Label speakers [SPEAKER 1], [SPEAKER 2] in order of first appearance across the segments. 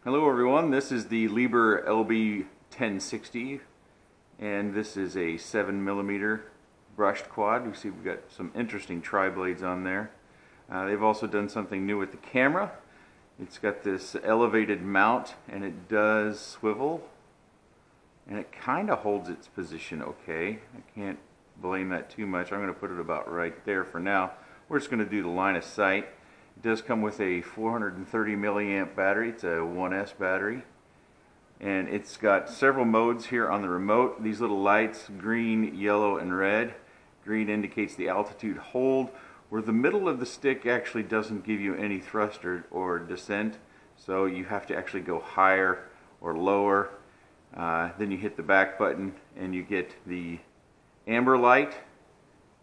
[SPEAKER 1] Hello everyone, this is the Lieber LB1060 and this is a 7mm brushed quad. You see we've got some interesting tri-blades on there. They've also done something new with the camera. It's got this elevated mount and it does swivel and it kind of holds its position okay. I can't blame that too much. I'm going to put it about right there for now. We're just going to do the line of sight. It does come with a 430 milliamp battery. It's a 1S battery. And it's got several modes here on the remote. These little lights, green, yellow, and red. Green indicates the altitude hold, where the middle of the stick actually doesn't give you any thrust or descent. So you have to actually go higher or lower. Then you hit the back button and you get the amber light,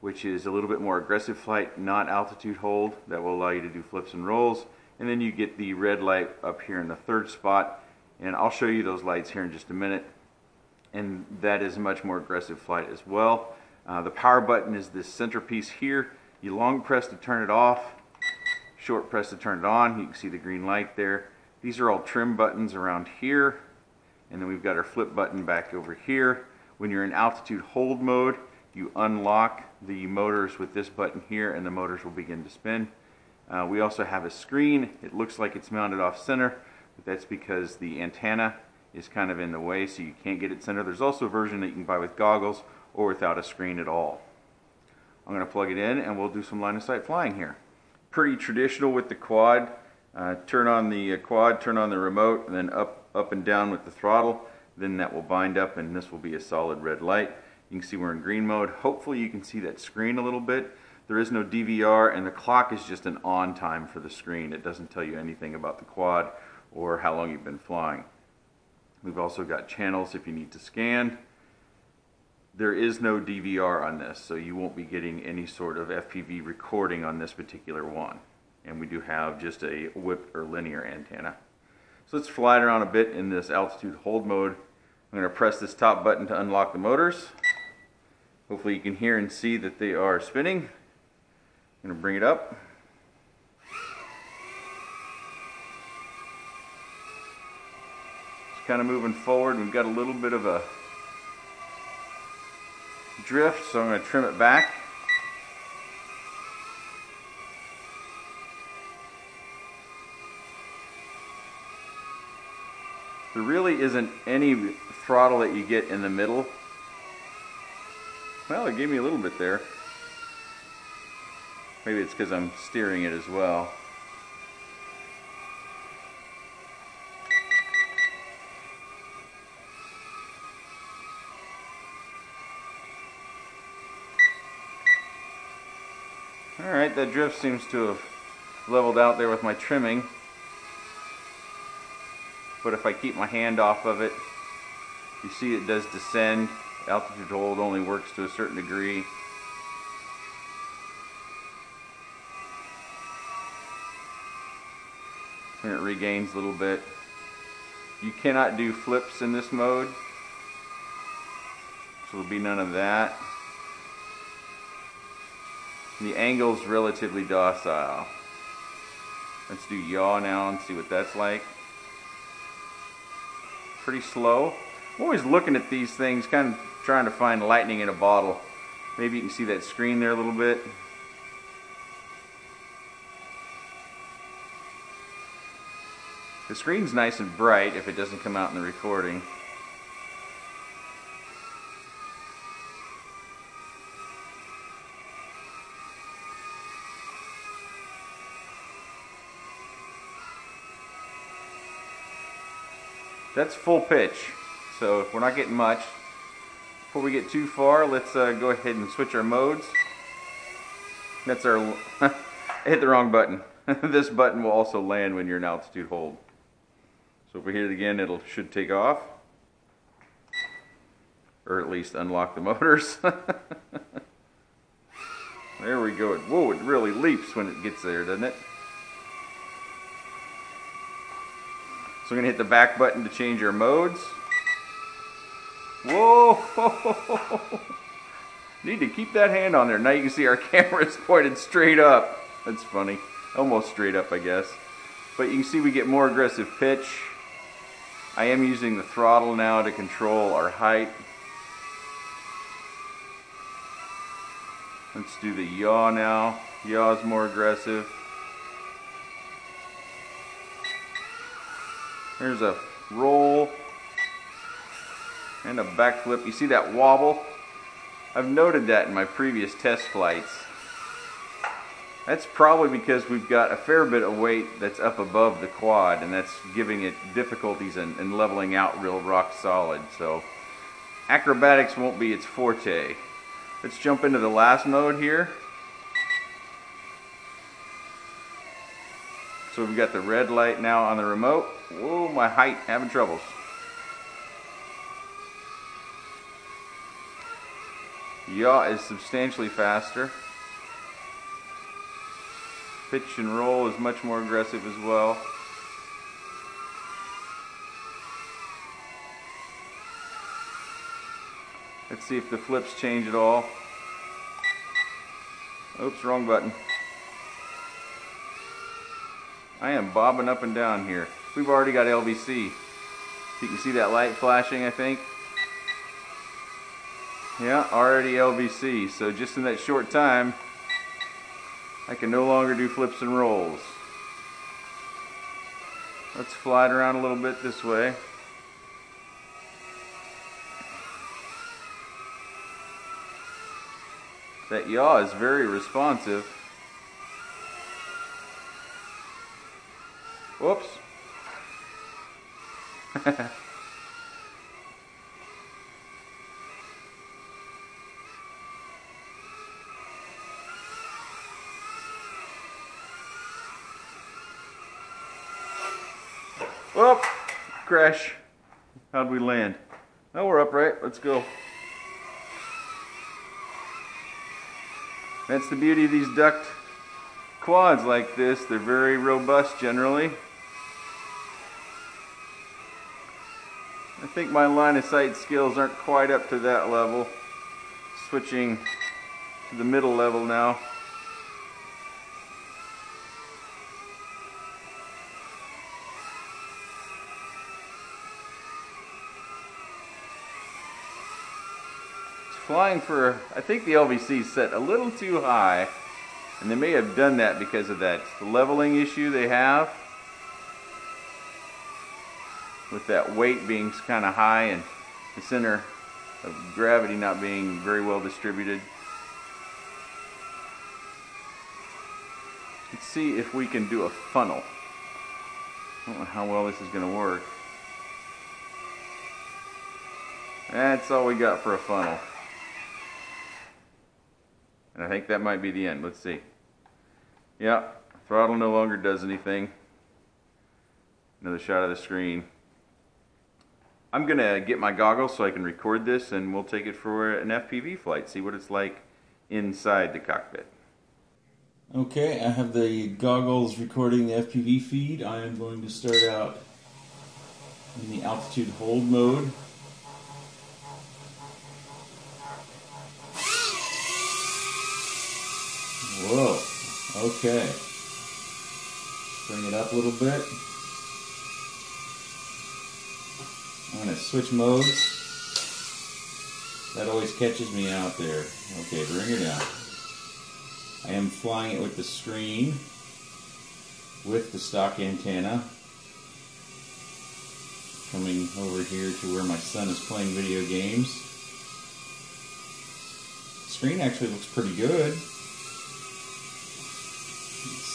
[SPEAKER 1] which is a little bit more aggressive flight, not altitude hold. That will allow you to do flips and rolls. And then you get the red light up here in the third spot. And I'll show you those lights here in just a minute. And that is a much more aggressive flight as well. The power button is this centerpiece here. You long press to turn it off, short press to turn it on. You can see the green light there. These are all trim buttons around here. And then we've got our flip button back over here. When you're in altitude hold mode, you unlock the motors with this button here and the motors will begin to spin. We also have a screen. It looks like it's mounted off center, but that's because the antenna is kind of in the way, so you can't get it center. There's also a version that you can buy with goggles or without a screen at all. I'm going to plug it in and we'll do some line of sight flying here. Pretty traditional with the quad. Turn on the quad, turn on the remote, and then up and down with the throttle. Then that will bind up and this will be a solid red light. You can see we're in green mode. Hopefully you can see that screen a little bit. There is no DVR and the clock is just an on time for the screen. It doesn't tell you anything about the quad or how long you've been flying. We've also got channels if you need to scan. There is no DVR on this, so you won't be getting any sort of FPV recording on this particular one. And we do have just a whipped or linear antenna. So let's fly it around a bit in this altitude hold mode. I'm going to press this top button to unlock the motors. Hopefully you can hear and see that they are spinning. I'm going to bring it up. It's kind of moving forward. We've got a little bit of a drift, so I'm going to trim it back. There really isn't any throttle that you get in the middle. Well, it gave me a little bit there. Maybe it's because I'm steering it as well. Alright, that drift seems to have leveled out there with my trimming. But if I keep my hand off of it, you see it does descend. Altitude hold only works to a certain degree. And it regains a little bit. You cannot do flips in this mode, so there'll be none of that. And the angle's relatively docile. Let's do yaw now and see what that's like. Pretty slow. I'm always looking at these things, kind of trying to find lightning in a bottle. Maybe you can see that screen there a little bit. The screen's nice and bright if it doesn't come out in the recording. That's full pitch. So if we're not getting much, before we get too far, let's go ahead and switch our modes. That's our, I hit the wrong button. This button will also land when you're in altitude hold. So if we hit it again, it should take off. Or at least unlock the motors. There we go. Whoa, it really leaps when it gets there, doesn't it? So we're going to hit the back button to change our modes. Whoa! Need to keep that hand on there. Now you can see our camera is pointed straight up. That's funny. Almost straight up, I guess. But you can see we get more aggressive pitch. I am using the throttle now to control our height. Let's do the yaw now. Yaw is more aggressive. There's a roll and a backflip. You see that wobble? I've noted that in my previous test flights. That's probably because we've got a fair bit of weight that's up above the quad, and that's giving it difficulties in leveling out real rock solid. So acrobatics won't be its forte. Let's jump into the last mode here. So we've got the red light now on the remote. Whoa, my height, having troubles. Yaw is substantially faster. Pitch and roll is much more aggressive as well. Let's see if the flips change at all. Oops, wrong button. I am bobbing up and down here. We've already got LBC. You can see that light flashing, I think. Yeah, already LBC. So just in that short time, I can no longer do flips and rolls. Let's fly it around a little bit this way. That yaw is very responsive. Whoops. Whoop! Crash. How'd we land? Oh, we're upright. Let's go. That's the beauty of these ducked quads like this. They're very robust generally. I think my line of sight skills aren't quite up to that level. Switching to the middle level now. Flying for, I think the LVC is set a little too high, and they may have done that because of that leveling issue they have with that weight being kind of high and the center of gravity not being very well distributed. Let's see if we can do a funnel. I don't know how well this is going to work. That's all we got for a funnel. And I think that might be the end. Let's see. Yeah, throttle no longer does anything. Another shot of the screen. I'm going to get my goggles so I can record this, and we'll take it for an FPV flight, see what it's like inside the cockpit. Okay, I have the goggles recording the FPV feed. I am going to start out in the altitude hold mode. Whoa, okay. Bring it up a little bit. I'm going to switch modes. That always catches me out there. Okay, bring her down. I am flying it with the screen, with the stock antenna. Coming over here to where my son is playing video games. The screen actually looks pretty good.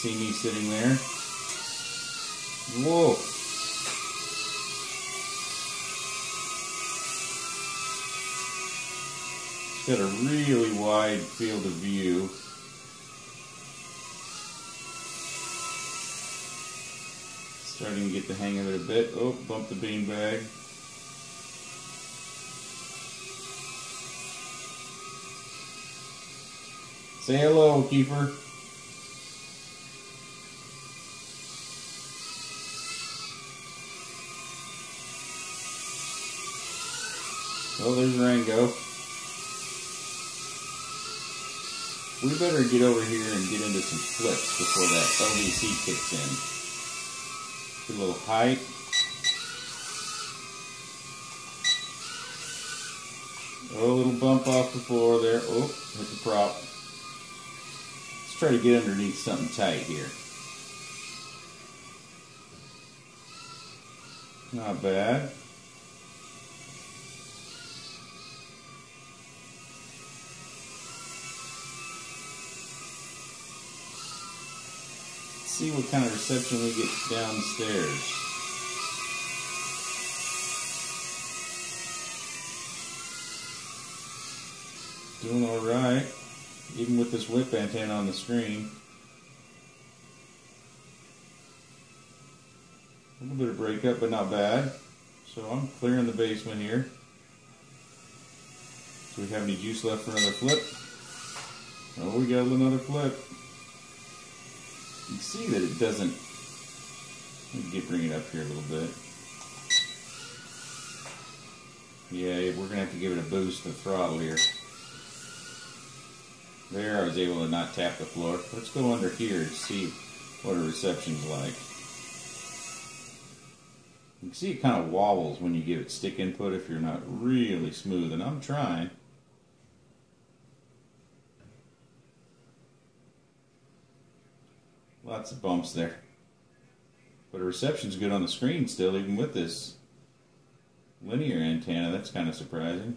[SPEAKER 1] See me sitting there. Whoa. It's got a really wide field of view. Starting to get the hang of it a bit. Oh, bumped the beanbag. Say hello, Kiefer. Well, there's Rango. We better get over here and get into some flips before that LVC kicks in. Get a little height.
[SPEAKER 2] Oh, a little bump off the floor there. Oh, hit the prop. Let's try to get underneath something tight here. Not bad. Let's see what kind of reception we get downstairs. Doing alright, even with this whip antenna on the screen. A little bit of breakup, but not bad. So I'm clearing the basement here. Do we have any juice left for another flip? Oh, we got another flip. You can see that it doesn't. Let me bring it up here a little bit. Yeah, we're gonna have to give it a boost to the throttle here. There, I was able to not tap the floor. Let's go under here to see what a reception's like. You can see it kind of wobbles when you give it stick input if you're not really smooth, and I'm trying. Lots of bumps there. But the reception's good on the screen still, even with this linear antenna. That's kind of surprising.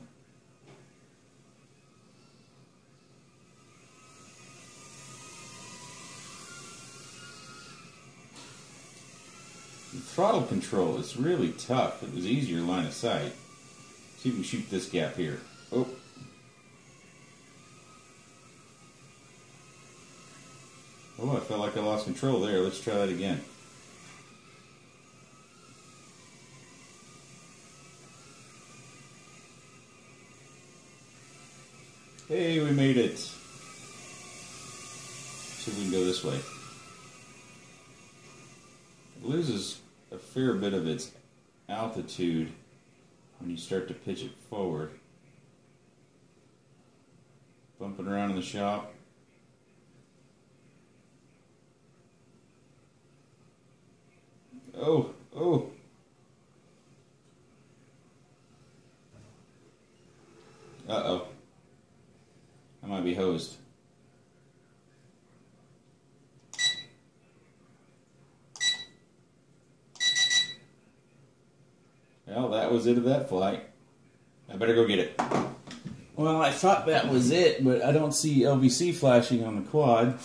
[SPEAKER 2] The throttle control is really tough. It was easier line of sight. See if we can shoot this gap here. Oh. Oh, I felt like I lost control there. Let's try that again. Hey, we made it. See if we can go this way. It loses a fair bit of its altitude when you start to pitch it forward. Bumping around in the shop. Oh, oh. Uh-oh. I might be hosed. Well, that was it of that flight. I better go get it. Well, I thought that was it, but I don't see LVC flashing on the quad.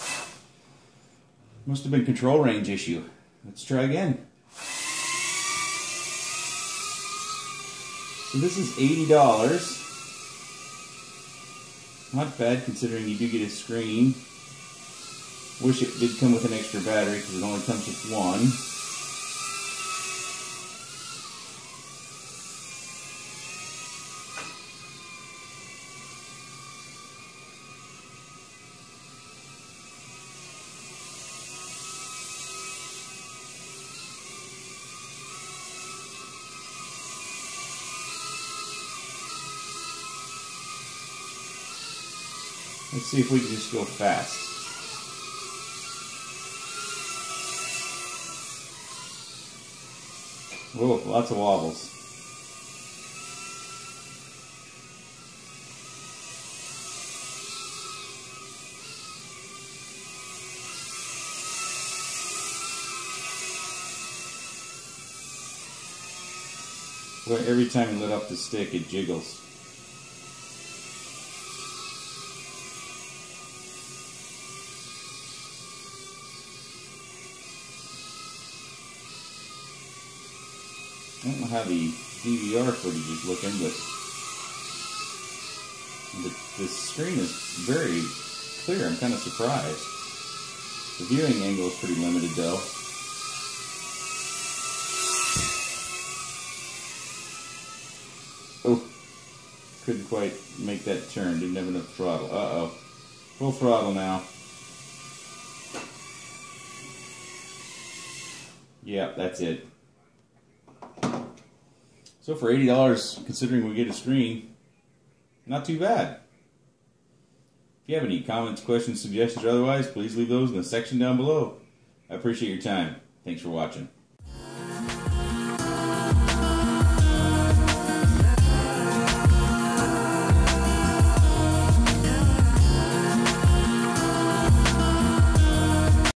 [SPEAKER 2] Must have been control range issue. Let's try again. So this is $80. Not bad considering you do get a screen. Wish it did come with an extra battery because it only comes with one. Let's see if we can just go fast. Whoa, lots of wobbles. Well, every time you let off the stick, it jiggles. I don't know how the DVR footage is looking, but the screen is very clear. I'm kind of surprised. The viewing angle is pretty limited, though. Oh, couldn't quite make that turn. Didn't have enough throttle. Uh-oh. Full throttle now. Yeah, that's it. So for $80, considering we get a screen, not too bad. If you have any comments, questions, suggestions, or otherwise, please leave those in the section down below. I appreciate your time. Thanks for watching.